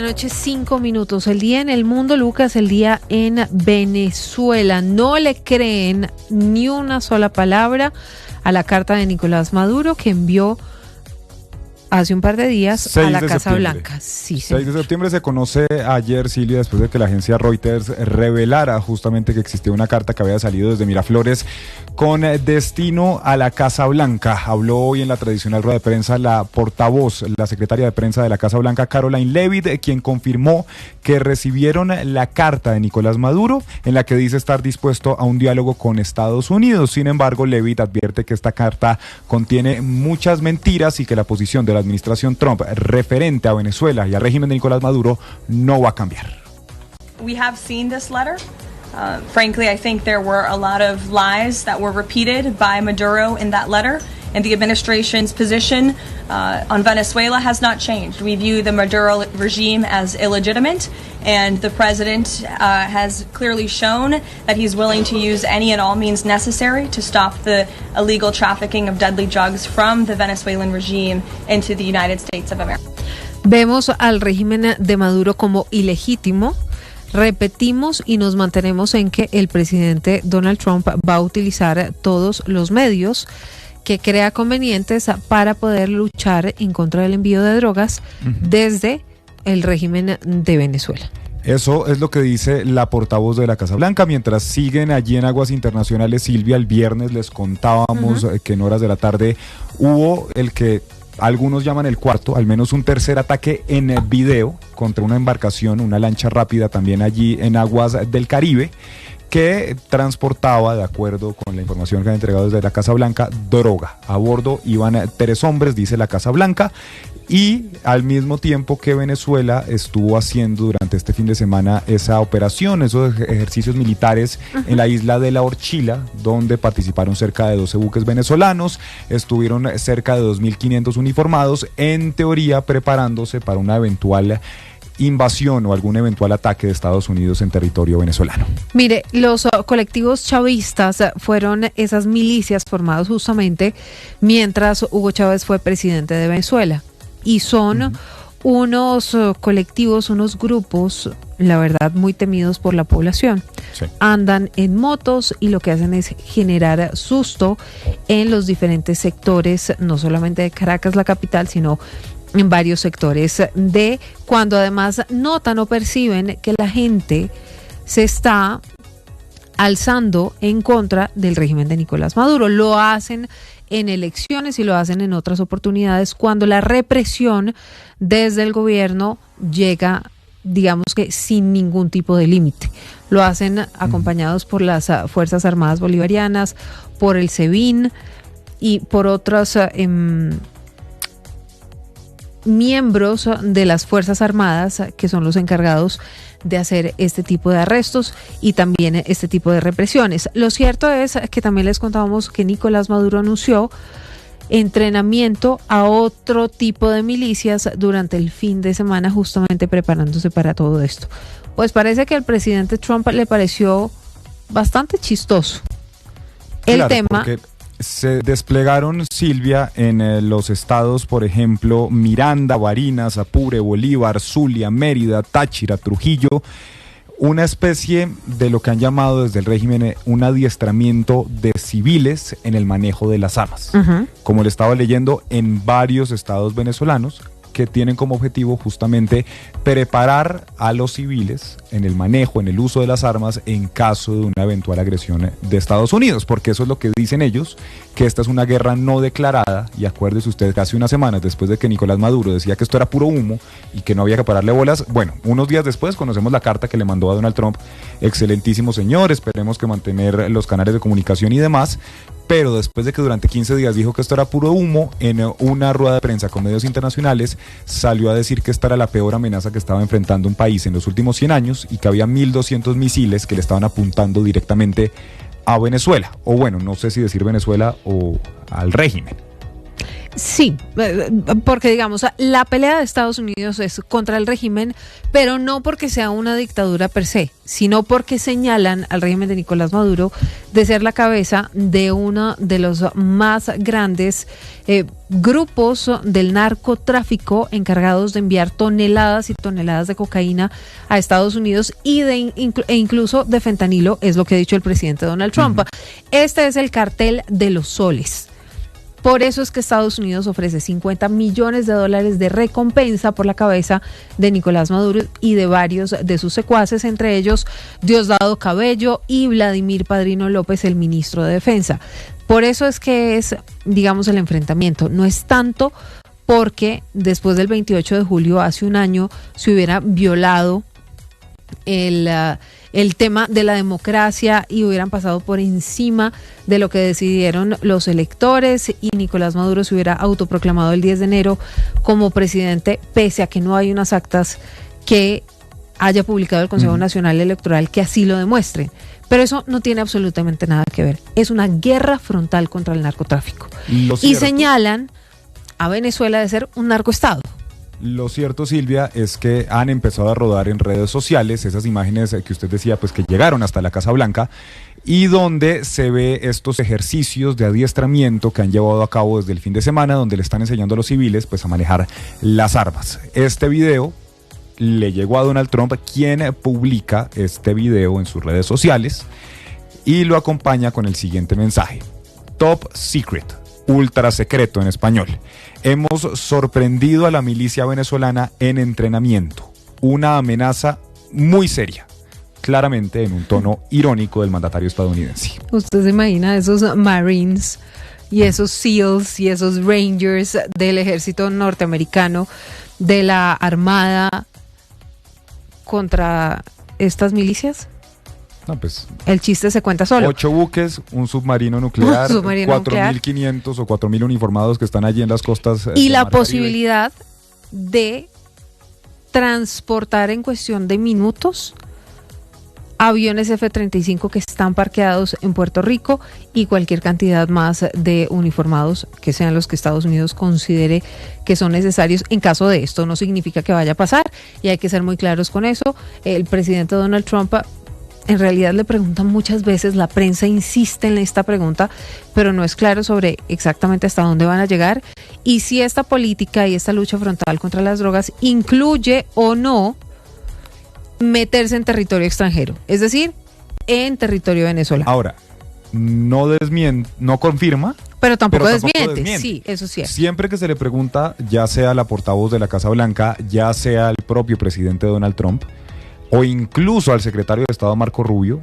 Noche 5 minutos. El día en el mundo, Lucas, el día en Venezuela. No le creen ni una sola palabra a la carta de Nicolás Maduro que envió hace un par de días a la Casa Blanca. Sí, 6 de septiembre se conoce ayer, Silvia, después de que la agencia Reuters revelara justamente que existía una carta que había salido desde Miraflores con destino a la Casa Blanca. Habló hoy en la tradicional rueda de prensa la portavoz, la secretaria de prensa de la Casa Blanca, Caroline Leavitt, quien confirmó que recibieron la carta de Nicolás Maduro en la que dice estar dispuesto a un diálogo con Estados Unidos. Sin embargo, Leavitt advierte que esta carta contiene muchas mentiras y que la posición de la administración Trump referente a Venezuela y al régimen de Nicolás Maduro no va a cambiar. We have seen this letter. Frankly, I think there were a lot of lies that were repeated by Maduro in that letter, and the administration's position on Venezuela has not changed. We view the Maduro regime as illegitimate, and the president has clearly shown that he's willing to use any and all means necessary to stop the illegal trafficking of deadly drugs from the Venezuelan regime into the United States of America. Vemos al régimen de Maduro como ilegítimo. Repetimos y nos mantenemos en que el presidente Donald Trump va a utilizar todos los medios que crea convenientes para poder luchar en contra del envío de drogas desde el régimen de Venezuela. Eso es lo que dice la portavoz de la Casa Blanca. Mientras siguen allí en aguas internacionales, Silvia, el viernes les contábamos que en horas de la tarde hubo el que algunos llaman el cuarto, al menos un tercer ataque en video contra una embarcación, una lancha rápida también allí en aguas del Caribe, que transportaba, de acuerdo con la información que han entregado desde la Casa Blanca, droga. A bordo iban 3 hombres, dice la Casa Blanca, y al mismo tiempo que Venezuela estuvo haciendo durante este fin de semana esa operación, esos ejercicios militares en la isla de La Orchila, donde participaron cerca de 12 buques venezolanos, estuvieron cerca de 2.500 uniformados, en teoría preparándose para una eventual invasión o algún eventual ataque de Estados Unidos en territorio venezolano. Mire, los colectivos chavistas fueron esas milicias formadas justamente mientras Hugo Chávez fue presidente de Venezuela. Y son unos colectivos, unos grupos, la verdad, muy temidos por la población. Sí. Andan en motos y lo que hacen es generar susto en los diferentes sectores, no solamente de Caracas, la capital, sino en varios sectores de cuando además notan o perciben que la gente se está alzando en contra del régimen de Nicolás Maduro. Lo hacen en elecciones y lo hacen en otras oportunidades cuando la represión desde el gobierno llega, digamos que sin ningún tipo de límite. Lo hacen acompañados por las Fuerzas Armadas Bolivarianas, por el SEBIN y por otros miembros de las Fuerzas Armadas que son los encargados de hacer este tipo de arrestos y también este tipo de represiones. Lo cierto es que también les contábamos que Nicolás Maduro anunció entrenamiento a otro tipo de milicias durante el fin de semana, justamente preparándose para todo esto. Pues parece que al presidente Trump le pareció bastante chistoso el tema. Porque se desplegaron, Silvia, en los estados, por ejemplo, Miranda, Barinas, Apure, Bolívar, Zulia, Mérida, Táchira, Trujillo, una especie de lo que han llamado desde el régimen un adiestramiento de civiles en el manejo de las armas. Como le estaba leyendo, en varios estados venezolanos que tienen como objetivo justamente preparar a los civiles en el manejo, en el uso de las armas en caso de una eventual agresión de Estados Unidos, porque eso es lo que dicen ellos, que esta es una guerra no declarada, y acuérdese usted que hace unas semanas después de que Nicolás Maduro decía que esto era puro humo y que no había que pararle bolas, bueno, unos días después conocemos la carta que le mandó a Donald Trump, excelentísimo señor, esperemos que mantener los canales de comunicación y demás, pero después de que durante 15 días dijo que esto era puro humo, en una rueda de prensa con medios internacionales salió a decir que esta era la peor amenaza que estaba enfrentando un país en los últimos 100 años y que había 1.200 misiles que le estaban apuntando directamente a Venezuela, o bueno, no sé si decir Venezuela o al régimen. Sí, porque digamos, la pelea de Estados Unidos es contra el régimen, pero no porque sea una dictadura per se, sino porque señalan al régimen de Nicolás Maduro de ser la cabeza de uno de los más grandes grupos del narcotráfico encargados de enviar toneladas y toneladas de cocaína a Estados Unidos y e incluso de fentanilo, es lo que ha dicho el presidente Donald Trump. Este es el cartel de los soles. Por eso es que Estados Unidos ofrece $50 millones de recompensa por la cabeza de Nicolás Maduro y de varios de sus secuaces, entre ellos Diosdado Cabello y Vladimir Padrino López, el ministro de Defensa. Por eso es que es, digamos, el enfrentamiento. No es tanto porque después del 28 de julio, hace un año, se hubiera violado el tema de la democracia y hubieran pasado por encima de lo que decidieron los electores y Nicolás Maduro se hubiera autoproclamado el 10 de enero como presidente, pese a que no hay unas actas que haya publicado el Consejo Nacional Electoral que así lo demuestren. Pero eso no tiene absolutamente nada que ver. Es una guerra frontal contra el narcotráfico. Y señalan a Venezuela de ser un narcoestado. Lo cierto, Silvia, es que han empezado a rodar en redes sociales esas imágenes que usted decía, pues que llegaron hasta la Casa Blanca y donde se ve estos ejercicios de adiestramiento que han llevado a cabo desde el fin de semana, donde le están enseñando a los civiles pues a manejar las armas. Este video le llegó a Donald Trump, quien publica este video en sus redes sociales y lo acompaña con el siguiente mensaje: Top Secret, ultra secreto en español. Hemos sorprendido a la milicia venezolana en entrenamiento. Una amenaza muy seria. Claramente en un tono irónico del mandatario estadounidense. ¿Usted se imagina esos Marines y esos SEALs y esos Rangers del ejército norteamericano, de la Armada, contra estas milicias? No, pues, el chiste se cuenta solo. 8 buques, un submarino nuclear, 4.500 o 4.000 uniformados que están allí en las costas. Y la posibilidad de transportar en cuestión de minutos aviones F-35 que están parqueados en Puerto Rico y cualquier cantidad más de uniformados que sean los que Estados Unidos considere que son necesarios en caso de esto. No significa que vaya a pasar y hay que ser muy claros con eso. El presidente Donald Trump en realidad le preguntan muchas veces, la prensa insiste en esta pregunta, pero no es claro sobre exactamente hasta dónde van a llegar y si esta política y esta lucha frontal contra las drogas incluye o no meterse en territorio extranjero, es decir, en territorio venezolano. Ahora, no confirma, pero tampoco desmiente. Sí, eso sí es. Siempre que se le pregunta, ya sea la portavoz de la Casa Blanca, ya sea el propio presidente Donald Trump, o incluso al secretario de Estado Marco Rubio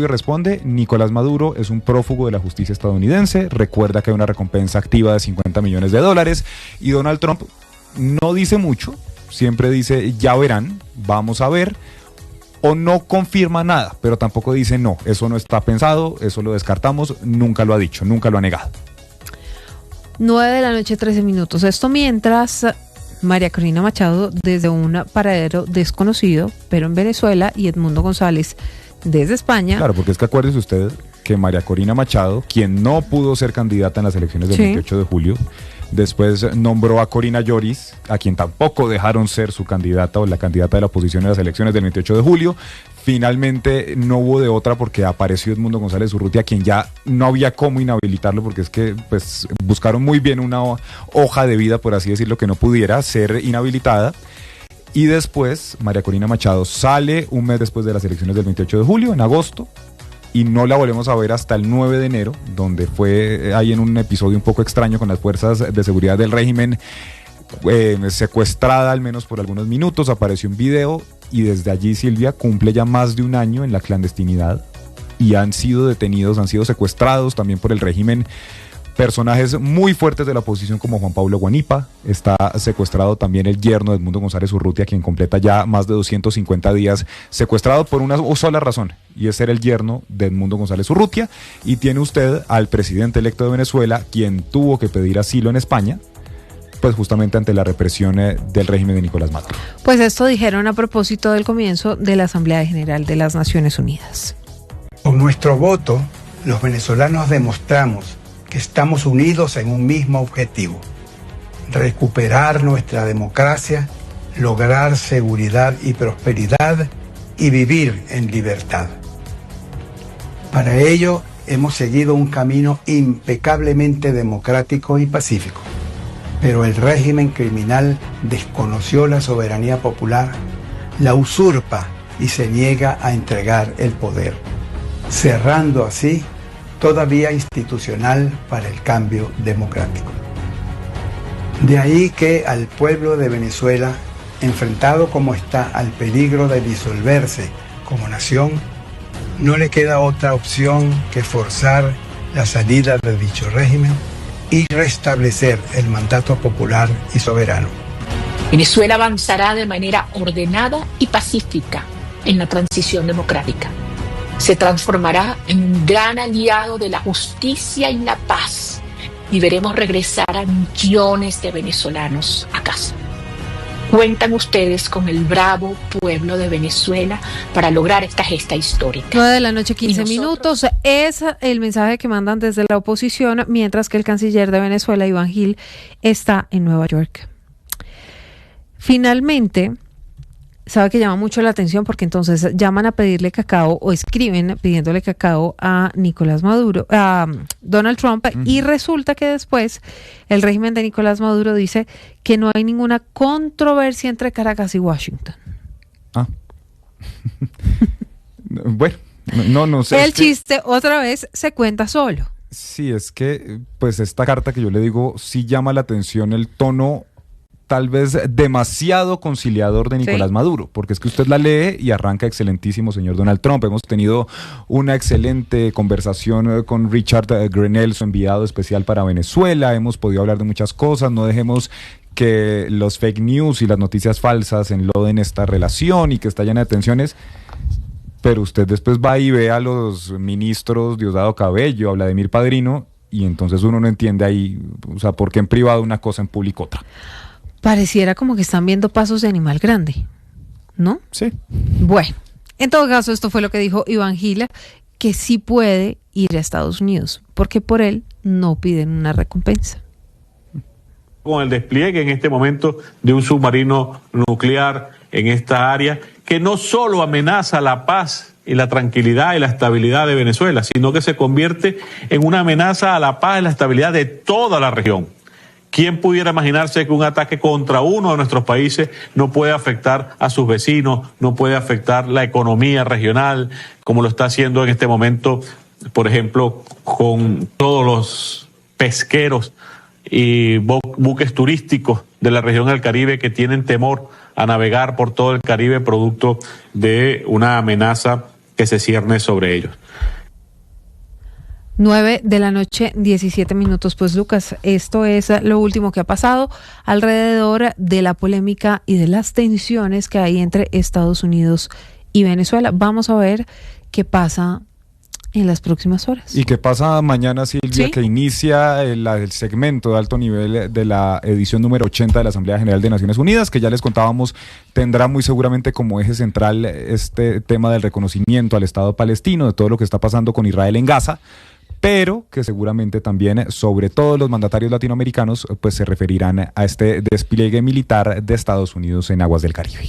responde: Nicolás Maduro es un prófugo de la justicia estadounidense, recuerda que hay una recompensa activa de $50 millones, y Donald Trump no dice mucho, siempre dice ya verán, vamos a ver, o no confirma nada, pero tampoco dice no, eso no está pensado, eso lo descartamos, nunca lo ha dicho, nunca lo ha negado. 9 p.m, 13 minutos. Esto mientras María Corina Machado, desde un paradero desconocido, pero en Venezuela, y Edmundo González, desde España. Claro, porque es que acuérdese usted que María Corina Machado, quien no pudo ser candidata en las elecciones del 28 de julio, después nombró a Corina Lloris, a quien tampoco dejaron ser su candidata o la candidata de la oposición en las elecciones del 28 de julio. Finalmente no hubo de otra porque apareció Edmundo González Urrutia, quien ya no había cómo inhabilitarlo porque es que pues buscaron muy bien una hoja de vida, por así decirlo, que no pudiera ser inhabilitada. Y después María Corina Machado sale un mes después de las elecciones del 28 de julio, en agosto, y no la volvemos a ver hasta el 9 de enero, donde fue ahí en un episodio un poco extraño con las fuerzas de seguridad del régimen, secuestrada al menos por algunos minutos, apareció un video y desde allí, Silvia, cumple ya más de un año en la clandestinidad y han sido detenidos, han sido secuestrados también por el régimen personajes muy fuertes de la oposición como Juan Pablo Guanipa. Está secuestrado también el yerno de Edmundo González Urrutia, quien completa ya más de 250 días secuestrado por una sola razón, y es ser el yerno de Edmundo González Urrutia. Y tiene usted al presidente electo de Venezuela, quien tuvo que pedir asilo en España, pues justamente ante la represión del régimen de Nicolás Maduro. Pues esto dijeron a propósito del comienzo de la Asamblea General de las Naciones Unidas. Con nuestro voto, los venezolanos demostramos que estamos unidos en un mismo objetivo: recuperar nuestra democracia, lograr seguridad y prosperidad y vivir en libertad. Para ello hemos seguido un camino impecablemente democrático y pacífico, pero el régimen criminal desconoció la soberanía popular, la usurpa y se niega a entregar el poder, cerrando así toda vía institucional para el cambio democrático. De ahí que al pueblo de Venezuela, enfrentado como está al peligro de disolverse como nación, no le queda otra opción que forzar la salida de dicho régimen y restablecer el mandato popular y soberano. Venezuela avanzará de manera ordenada y pacífica en la transición democrática. Se transformará en un gran aliado de la justicia y la paz y veremos regresar a millones de venezolanos a casa. Cuentan ustedes con el bravo pueblo de Venezuela para lograr esta gesta histórica. 9:15 minutos. Es el mensaje que mandan desde la oposición, mientras que el canciller de Venezuela, Iván Gil, está en Nueva York. Finalmente, sabe que llama mucho la atención porque entonces llaman a pedirle cacao o escriben pidiéndole cacao a Nicolás Maduro, a Donald Trump, y resulta que después el régimen de Nicolás Maduro dice que no hay ninguna controversia entre Caracas y Washington. Bueno, no sé. El chiste otra vez se cuenta solo. Sí, es que pues esta carta que yo le digo sí llama la atención el tono tal vez demasiado conciliador de Nicolás Maduro, porque es que usted la lee y arranca: excelentísimo señor Donald Trump. Hemos tenido una excelente conversación con Richard Grenell, su enviado especial para Venezuela, hemos podido hablar de muchas cosas, no dejemos que los fake news y las noticias falsas enloden esta relación y que está llena de tensiones. Pero usted después va y ve a los ministros Diosdado Cabello, a Vladimir Padrino, y entonces uno no entiende ahí, o sea, por qué en privado una cosa, en público otra. Pareciera como que están viendo pasos de animal grande, ¿no? Sí. Bueno, en todo caso, esto fue lo que dijo Iván Gil, que sí puede ir a Estados Unidos, porque por él no piden una recompensa. Con el despliegue en este momento de un submarino nuclear en esta área, que no solo amenaza la paz y la tranquilidad y la estabilidad de Venezuela, sino que se convierte en una amenaza a la paz y la estabilidad de toda la región. ¿Quién pudiera imaginarse que un ataque contra uno de nuestros países no puede afectar a sus vecinos, no puede afectar la economía regional, como lo está haciendo en este momento, por ejemplo, con todos los pesqueros y buques turísticos de la región del Caribe que tienen temor a navegar por todo el Caribe producto de una amenaza que se cierne sobre ellos? 9:17 PM. Pues Lucas, esto es lo último que ha pasado alrededor de la polémica y de las tensiones que hay entre Estados Unidos y Venezuela. Vamos a ver qué pasa en las próximas horas. ¿Y qué pasa mañana, Silvia, ¿Sí? que inicia el segmento de alto nivel de la edición número 80 de la Asamblea General de Naciones Unidas, que ya les contábamos, tendrá muy seguramente como eje central este tema del reconocimiento al Estado palestino, de todo lo que está pasando con Israel en Gaza, pero que seguramente también, sobre todo los mandatarios latinoamericanos, pues se referirán a este despliegue militar de Estados Unidos en aguas del Caribe.